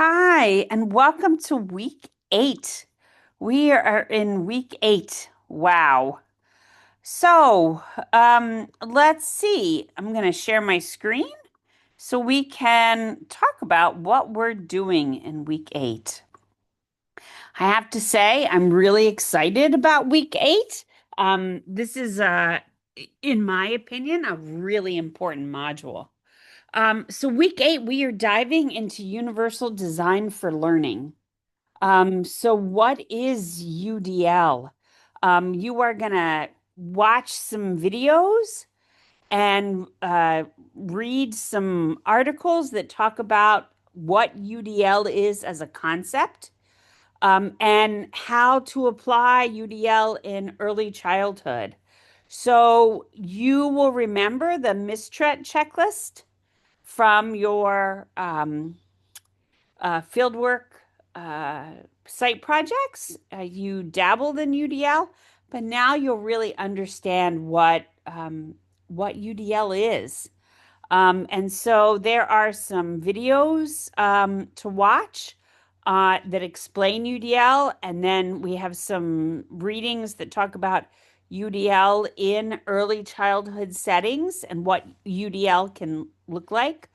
Hi, and welcome to week 8. We are in week 8. Wow. Let's see. I'm going to share my screen so we can talk about what we're doing in week 8. I have to say, I'm really excited about week 8. This is, in my opinion, a really important module. Week 8, we are diving into universal design for learning. What is UDL? You are gonna watch some videos and read some articles that talk about what UDL is as a concept, and how to apply UDL in early childhood. So you will remember the Mistret checklist from your fieldwork uh, site projects. You dabbled in UDL, but now you'll really understand what UDL is. And so there are some videos to watch that explain UDL, and then we have some readings that talk about UDL in early childhood settings and what UDL can look like.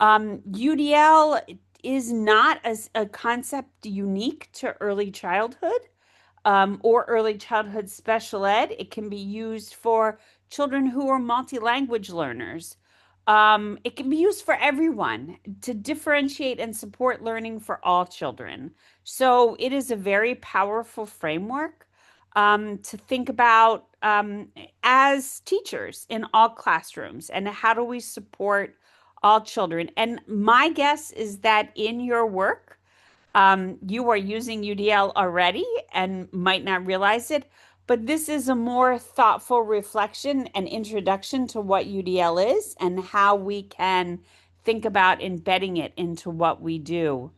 UDL is not as a concept unique to early childhood, or early childhood special ed. It can be used for children who are multi-language learners. It can be used for everyone to differentiate and support learning for all children. So it is a very powerful framework to think about as teachers in all classrooms, and how do we support all children. And my guess is that in your work, you are using UDL already and might not realize it, but this is a more thoughtful reflection and introduction to what UDL is and how we can think about embedding it into what we do.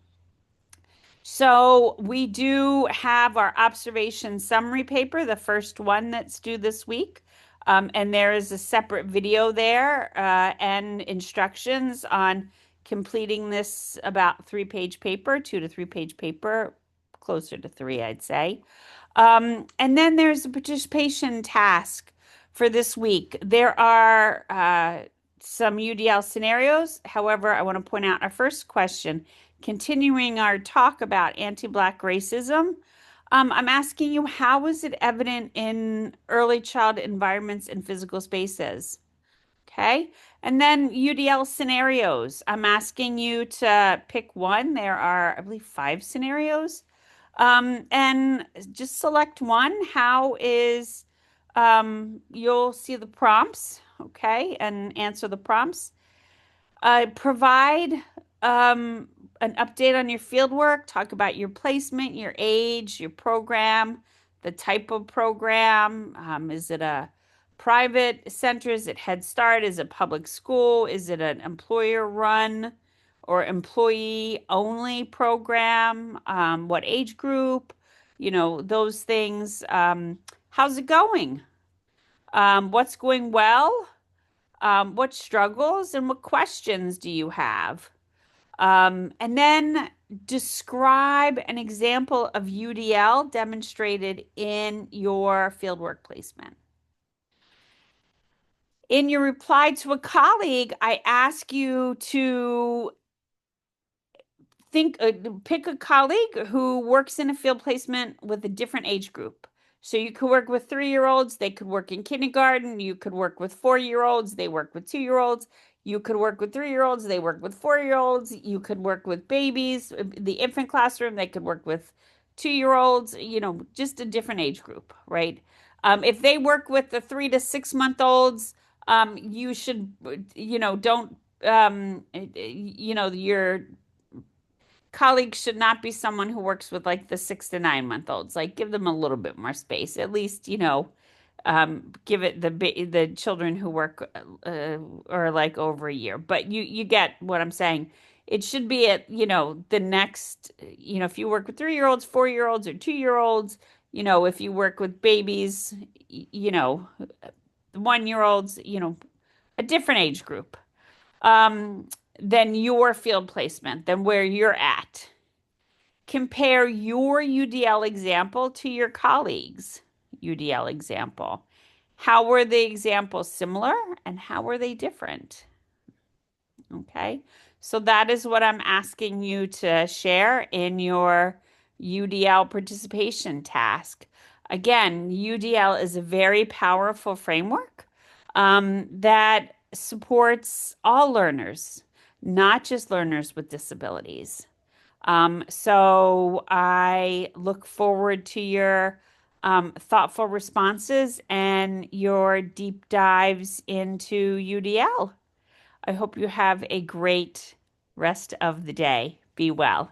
So we do have our observation summary paper, the first one that's due this week. And there is a separate video there and instructions on completing this about 3-page paper, 2 to 3 page paper, closer to 3, I'd say. And then there's a participation task for this week. There are some UDL scenarios. However, I want to point out our first question. Continuing our talk about anti-Black racism, I'm asking you, how is it evident in early child environments and physical spaces? Okay. And then UDL scenarios. I'm asking you to pick one. There are, I believe, 5 scenarios. And just select one. You'll see the prompts, okay, and answer the prompts. Provide an update on your fieldwork, talk about your placement, your age, your program, the type of program. Is it a private center? Is it Head Start? Is it public school? Is it an employer run or employee only program? What age group? Those things. How's it going? What's going well? What struggles and what questions do you have? And then describe an example of UDL demonstrated in your fieldwork placement. In your reply to a colleague, I ask you to pick a colleague who works in a field placement with a different age group. So you could work with 3-year-olds, they could work in kindergarten, you could work with 4-year-olds, they work with 2-year-olds, you could work with 3-year-olds, they work with 4-year-olds, you could work with babies, the infant classroom, they could work with 2-year-olds, just a different age group, right? If they work with the 3 to 6 month olds, you should, don't, your colleagues should not be someone who works with like the 6 to 9 month olds. Like, give them a little bit more space. At least, give it the children who work are like over a year. But you get what I'm saying. It should be at, the next, if you work with 3-year-olds, 4-year-olds, or 2-year-olds, if you work with babies, 1-year-olds, a different age group. than your field placement, than where you're at. Compare your UDL example to your colleagues' UDL example. How were the examples similar and how were they different? Okay, so that is what I'm asking you to share in your UDL participation task. Again, UDL is a very powerful framework that supports all learners, not just learners with disabilities. So I look forward to your thoughtful responses and your deep dives into UDL. I hope you have a great rest of the day. Be well.